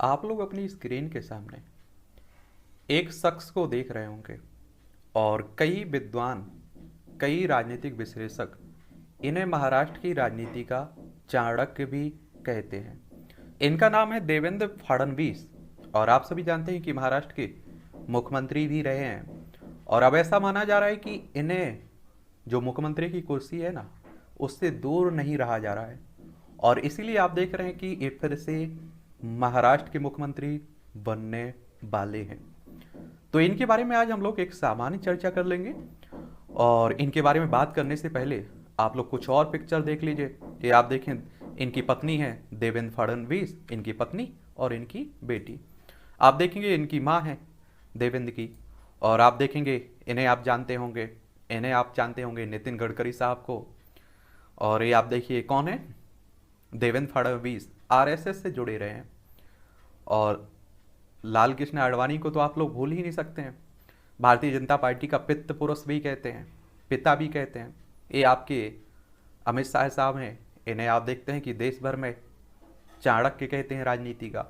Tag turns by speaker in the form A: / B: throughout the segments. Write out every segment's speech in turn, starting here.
A: आप लोग अपनी स्क्रीन के सामने एक शख्स को देख रहे होंगे और कई विद्वान, कई राजनीतिक विश्लेषक इन्हें महाराष्ट्र की राजनीति का चाणक्य भी कहते हैं। इनका नाम है देवेंद्र फडणवीस और आप सभी जानते हैं कि महाराष्ट्र के मुख्यमंत्री भी रहे हैं। और अब ऐसा माना जा रहा है कि इन्हें जो मुख्यमंत्री की कुर्सी है ना, उससे दूर नहीं रहा जा रहा है और इसीलिए आप देख रहे हैं कि ये फिर से महाराष्ट्र के मुख्यमंत्री बनने वाले हैं। तो इनके बारे में आज हम लोग एक सामान्य चर्चा कर लेंगे और इनके बारे में बात करने से पहले आप लोग कुछ और पिक्चर देख लीजिए। ये आप देखें, इनकी पत्नी है देवेंद्र फडणवीस, इनकी पत्नी और इनकी बेटी। आप देखेंगे इनकी माँ है देवेंद्र की, और आप देखेंगे इन्हें आप जानते होंगे नितिन गडकरी साहब को। और ये आप देखिए कौन है, देवेंद्र फडणवीस आरएसएस से जुड़े रहे हैं। और लाल कृष्ण आडवाणी को तो आप लोग भूल ही नहीं सकते हैं, भारतीय जनता पार्टी का पित्त पुरुष भी कहते हैं, पिता भी कहते हैं। ये आपके अमित शाह साहब हैं, इन्हें आप देखते हैं कि देश भर में चाणक्य कहते हैं राजनीति का।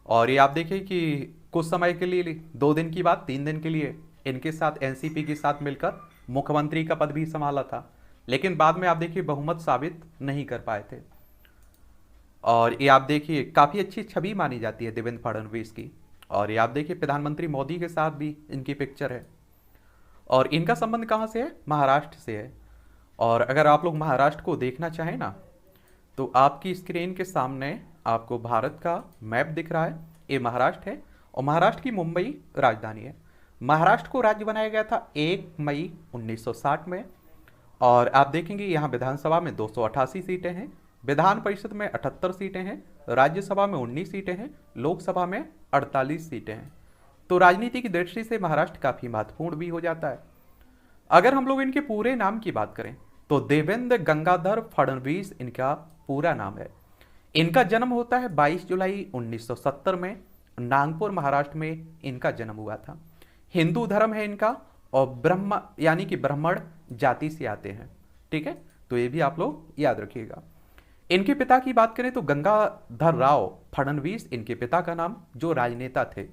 A: और ये आप देखिए कि कुछ समय के लिए, 2 दिन की बात 3 दिन के लिए इनके साथ एनसीपी के साथ मिलकर मुख्यमंत्री का पद भी संभाला था, लेकिन बाद में आप देखिए बहुमत साबित नहीं कर पाए थे। और ये आप देखिए काफ़ी अच्छी छवि मानी जाती है देवेंद्र फडणवीस की। और ये आप देखिए प्रधानमंत्री मोदी के साथ भी इनकी पिक्चर है। और इनका संबंध कहाँ से है? महाराष्ट्र से है। और अगर आप लोग महाराष्ट्र को देखना चाहें ना, तो आपकी स्क्रीन के सामने आपको भारत का मैप दिख रहा है, ये महाराष्ट्र है और महाराष्ट्र की मुंबई राजधानी है। महाराष्ट्र को राज्य बनाया गया था 1 मई 1960 में। और आप देखेंगे यहाँ विधानसभा में 288 सीटें हैं, विधान परिषद में 78 सीटें हैं, राज्यसभा में 19 सीटें हैं, लोकसभा में 48 सीटें हैं। तो राजनीति की दृष्टि से महाराष्ट्र काफ़ी महत्वपूर्ण भी हो जाता है। अगर हम लोग इनके पूरे नाम की बात करें तो देवेंद्र गंगाधर फडणवीस इनका पूरा नाम है। इनका जन्म होता है 22 जुलाई 1970 में, नागपुर महाराष्ट्र में इनका जन्म हुआ था। हिंदू धर्म है इनका और ब्रह्म यानी कि ब्राह्मण जाति से आते हैं। ठीक है, तो ये भी आप लोग याद रखिएगा। इनके पिता की बात करें तो गंगाधर राव फडणवीस इनके पिता का नाम, जो राजनेता थे।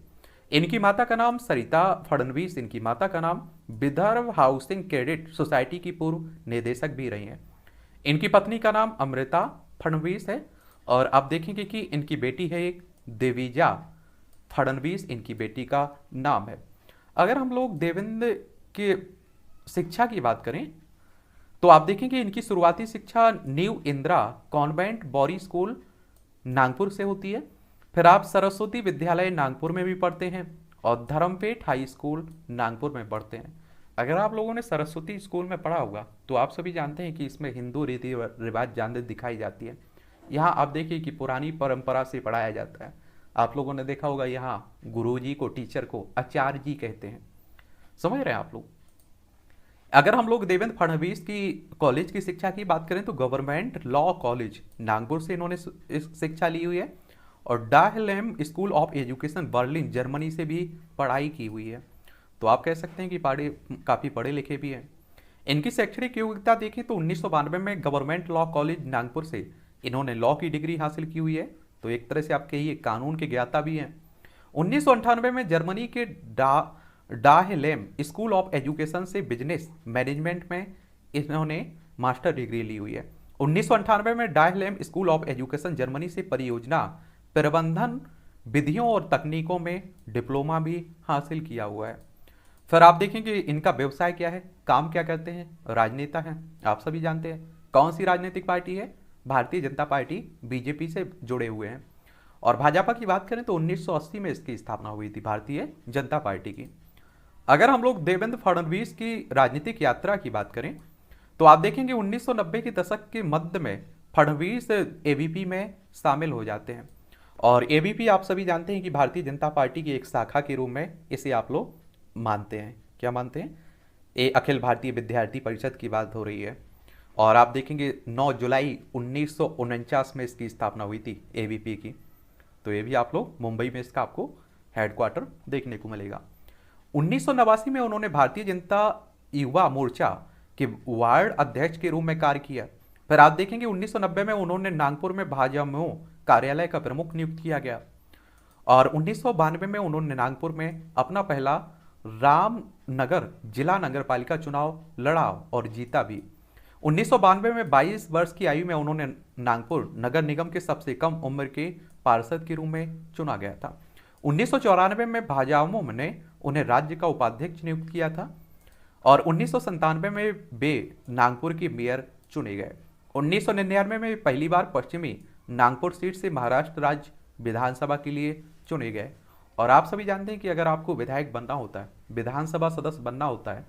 A: इनकी माता का नाम सरिता फडणवीस, इनकी माता का नाम विदर्भ हाउसिंग क्रेडिट सोसाइटी की पूर्व निदेशक भी रही हैं। इनकी पत्नी का नाम अमृता फडणवीस है। और आप देखेंगे कि इनकी बेटी है एक देविजा फडणवीस, इनकी बेटी का नाम है। अगर हम लोग देवेंद्र की शिक्षा की बात करें तो आप देखेंगे इनकी शुरुआती शिक्षा new Indira convent boys school Nagpur से होती है। फिर आप सरस्वती विद्यालय नागपुर में भी पढ़ते हैं और धर्मपेट हाई स्कूल नागपुर में पढ़ते हैं। अगर आप लोगों ने सरस्वती स्कूल में पढ़ा होगा तो आप सभी जानते हैं कि इसमें हिंदू रीति रिवाज जानते दिखाई जाती है। यहाँ आप देखिए कि पुरानी परंपरा से पढ़ाया जाता है। आप लोगों ने देखा होगा यहाँ गुरुजी को, टीचर को आचार्य जी कहते हैं। समझ रहे हैं आप लोग? अगर हम लोग देवेंद्र फडणवीस की कॉलेज की शिक्षा की बात करें तो गवर्नमेंट लॉ कॉलेज नागपुर से इन्होंने शिक्षा ली हुई है और Dahlem school of education Berlin Germany से भी पढ़ाई की हुई है। तो आप कह सकते हैं कि काफ़ी पढ़े लिखे भी हैं। इनकी शैक्षणिक योग्यता देखें तो 1992 में गवर्नमेंट लॉ कॉलेज नागपुर से इन्होंने लॉ की डिग्री हासिल की हुई है। तो एक तरह से आप कहिए कानून के ज्ञाता भी हैं। 1998 में जर्मनी के डाहेलेम स्कूल ऑफ एजुकेशन से बिजनेस मैनेजमेंट में इन्होंने मास्टर डिग्री ली हुई है। 1998 में डाहेलेम स्कूल ऑफ एजुकेशन जर्मनी से परियोजना प्रबंधन विधियों और तकनीकों में डिप्लोमा भी हासिल किया हुआ है। फिर आप देखेंगे इनका व्यवसाय क्या है, काम क्या करते हैं, राजनेता हैं। आप सभी जानते हैं कौन सी राजनीतिक पार्टी है, भारतीय जनता पार्टी, बीजेपी से जुड़े हुए हैं। और भाजपा की बात करें तो 1980 में इसकी स्थापना हुई थी भारतीय जनता पार्टी की। अगर हम लोग देवेंद्र फडणवीस की राजनीतिक यात्रा की बात करें तो आप देखेंगे 1990 के दशक के मध्य में फडणवीस एबीपी में शामिल हो जाते हैं। और एबीपी आप सभी जानते हैं कि भारतीय जनता पार्टी की एक शाखा के रूप में इसे आप लोग मानते हैं। क्या मानते हैं? ये अखिल भारतीय विद्यार्थी परिषद की बात हो रही है। और आप देखेंगे 9 जुलाई 1949 में इसकी स्थापना हुई थी एबीपी की। तो ये भी आप लोग मुंबई में इसका आपको हेडक्वार्टर देखने को मिलेगा। 1989 में उन्होंने भारतीय जनता युवा मोर्चा के वार्ड अध्यक्ष के रूप में कार्य किया। फिर आप देखेंगे 1990 में उन्होंने नागपुर में भाजपा कार्यालय का प्रमुख नियुक्त किया गया। और 1992 में उन्होंने नागपुर में अपना पहला रामनगर जिला नगर पालिका चुनाव लड़ा और जीता भी। 1992 में 22 वर्ष की आयु में उन्होंने नागपुर नगर निगम के सबसे कम उम्र के पार्षद के रूप में चुना गया था। 1994 में भाजपा ने उन्हें राज्य का उपाध्यक्ष नियुक्त किया था और 1997 में वे नागपुर के मेयर चुने गए। 1999 में पहली बार पश्चिमी नागपुर सीट से महाराष्ट्र राज्य विधानसभा के लिए चुने गए। और आप सभी जानते हैं कि अगर आपको विधायक बनना होता है, विधानसभा सदस्य बनना होता है,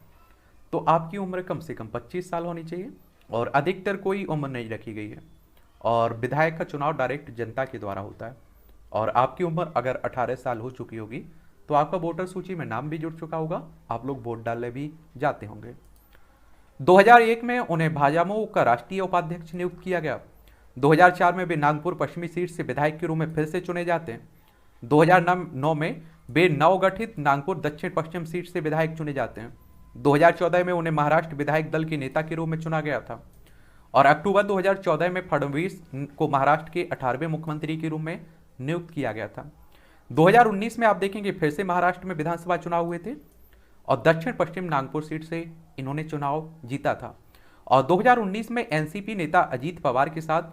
A: तो आपकी उम्र कम से कम 25 साल होनी चाहिए और अधिकतर कोई उम्र नहीं रखी गई है। और विधायक का चुनाव डायरेक्ट जनता के द्वारा होता है और आपकी उम्र अगर 18 साल हो चुकी होगी तो आपका वोटर सूची में नाम भी जुड़ चुका होगा, आप लोग वोट डालने भी जाते होंगे। 2001 में उन्हें भाजपा का राष्ट्रीय उपाध्यक्ष नियुक्त किया गया। 2004 में वे नागपुर पश्चिमी सीट से विधायक के रूप में फिर से चुने जाते हैं। 2009 में वे नवगठित नागपुर दक्षिण पश्चिम सीट से विधायक चुने जाते हैं। 2014 में उन्हें महाराष्ट्र विधायक दल के नेता के रूप में चुना गया था और अक्टूबर 2014 में फडणवीस को महाराष्ट्र के 18वें मुख्यमंत्री के रूप में नियुक्त किया गया था। 2019 में आप देखेंगे फिर से महाराष्ट्र में विधानसभा चुनाव हुए थे और दक्षिण पश्चिम नागपुर सीट से इन्होंने चुनाव जीता था और 2019 में एनसीपी नेता अजीत पवार के साथ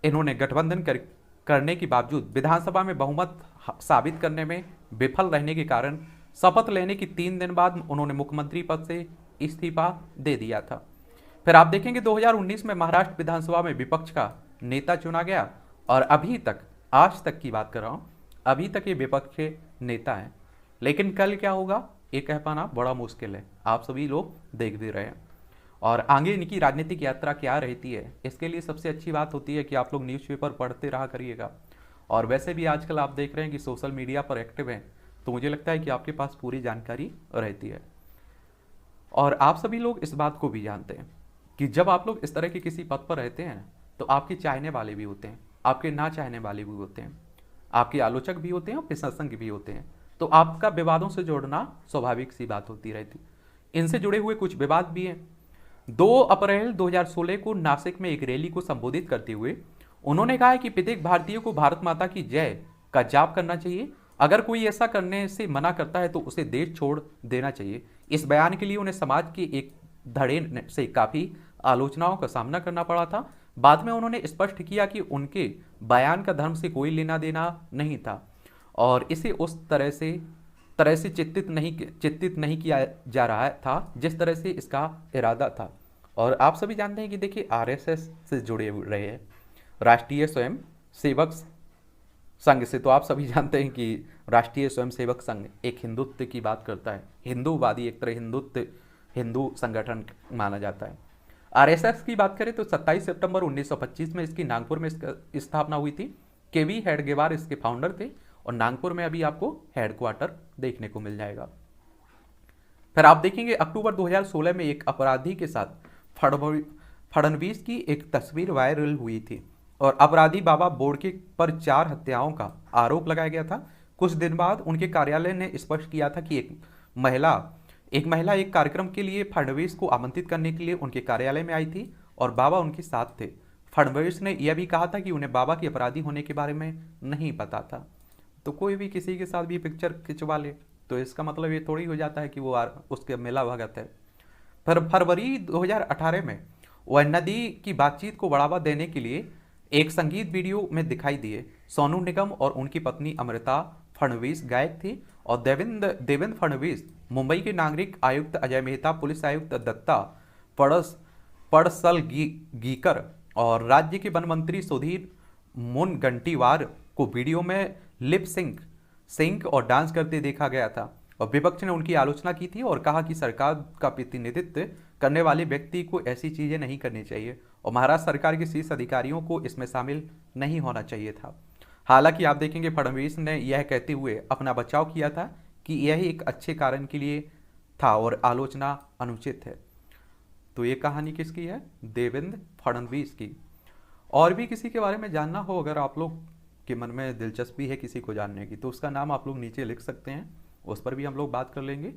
A: इन्होंने गठबंधन करने के बावजूद विधानसभा में बहुमत साबित करने में विफल रहने के कारण शपथ लेने की 3 दिन बाद उन्होंने मुख्यमंत्री पद से इस्तीफा दे दिया था। फिर आप देखेंगे 2019 में महाराष्ट्र विधानसभा में विपक्ष का नेता चुना गया और अभी तक, आज तक की बात कर रहा हूं, अभी तक ये विपक्ष के नेता हैं। लेकिन कल क्या होगा ये कह पाना बड़ा मुश्किल है, आप सभी लोग देख भी रहे हैं। और आगे इनकी राजनीतिक यात्रा क्या रहती है, इसके लिए सबसे अच्छी बात होती है कि आप लोग न्यूज़पेपर पढ़ते रहा करिएगा। और वैसे भी आजकल आप देख रहे हैं कि सोशल मीडिया पर एक्टिव हैं, तो मुझे लगता है कि आपके पास पूरी जानकारी रहती है। और आप सभी लोग इस बात को भी जानते हैं कि जब आप लोग इस तरह के किसी पद पर रहते हैं तो आपके चाहने वाले भी होते हैं, आपके ना चाहने वाले भी होते हैं, आपके आलोचक भी होते हैं और प्रशंसक भी होते हैं। तो आपका विवादों से जोड़ना स्वाभाविक सी बात होती रहती। इनसे जुड़े हुए कुछ विवाद भी हैं। 2 अप्रैल 2016 को नासिक में एक रैली को संबोधित करते हुए उन्होंने कहा है कि प्रत्येक भारतीय को भारत माता की जय का जाप करना चाहिए। अगर कोई ऐसा करने से मना करता है तो उसे देश छोड़ देना चाहिए। इस बयान के लिए उन्हें समाज के एक धड़े से काफ़ी आलोचनाओं का सामना करना पड़ा था। बाद में उन्होंने स्पष्ट किया कि उनके बयान का धर्म से कोई लेना देना नहीं था और इसे उस तरह से चित्तित नहीं किया जा रहा था जिस तरह से इसका इरादा था। और आप सभी जानते हैं कि देखिए आरएसएस से जुड़े रहे हैं, राष्ट्रीय स्वयं सेवक संघ से, तो आप सभी जानते हैं कि राष्ट्रीय स्वयं सेवक संघ एक हिंदुत्व की बात करता है, हिंदूवादी, एक तरह हिंदू संगठन माना जाता है। आरएसएस की बात करें तो 27 सितंबर 1925 में इसकी नागपुर में स्थापना हुई थी। केवी हेडगेवार इसके फाउंडर थे और नागपुर में अभी आपको हेडक्वार्टर देखने को मिल जाएगा। फिर आप देखेंगे अक्टूबर 2016 में एक अपराधी के साथ फडणवीस की एक तस्वीर वायरल हुई थी और अपराधी बाबा बोड़के पर 4 हत्याओं का आरोप लगाया गया था। कुछ दिन बाद उनके कार्यालय ने स्पष्ट किया था कि एक महिला एक कार्यक्रम के लिए फडणवीस को आमंत्रित करने के लिए उनके कार्यालय में आई थी और बाबा उनके साथ थे। फडणवीस ने यह भी कहा था कि उन्हें बाबा के अपराधी होने के बारे में नहीं पता था। तो कोई भी किसी के साथ भी पिक्चर खिंचवा ले तो इसका मतलब ये थोड़ी हो जाता है कि वो उसके मेला भगत है। फिर फरवरी 2018 में वह नदी की बातचीत को बढ़ावा देने के लिए एक संगीत वीडियो में दिखाई दिए। सोनू निगम और उनकी पत्नी अमृता फडणवीस गायक थी और देवेंद्र फडणवीस मुंबई के नागरिक आयुक्त अजय मेहता, पुलिस आयुक्त दत्ता पड़सलगीकर और राज्य के वन मंत्री सुधीर मुनगंटीवार को वीडियो में लिप सिंक और डांस करते देखा गया था और विपक्ष ने उनकी आलोचना की थी और कहा कि सरकार का प्रतिनिधित्व करने वाले व्यक्ति को ऐसी चीजें नहीं करनी चाहिए और महाराष्ट्र सरकार के शीर्ष अधिकारियों को इसमें शामिल नहीं होना चाहिए था। हालांकि आप देखेंगे फडणवीस ने यह कहते हुए अपना बचाव किया था कि यह एक अच्छे कारण के लिए था और आलोचना अनुचित है। तो ये कहानी किसकी है? देवेंद्र फडणवीस की। और भी किसी के बारे में जानना हो, अगर आप लोग के मन में दिलचस्पी है किसी को जानने की, तो उसका नाम आप लोग नीचे लिख सकते हैं, उस पर भी हम लोग बात कर लेंगे।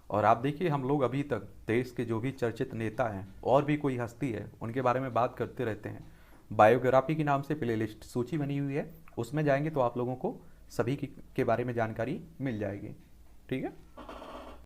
A: और आप देखिए हम लोग अभी तक देश के जो भी चर्चित नेता हैं और भी कोई हस्ती है उनके बारे में बात करते रहते हैं। बायोग्राफी के नाम से प्लेलिस्ट सूची बनी हुई है, उसमें जाएंगे तो आप लोगों को सभी के बारे में जानकारी मिल जाएगी। ठीक है।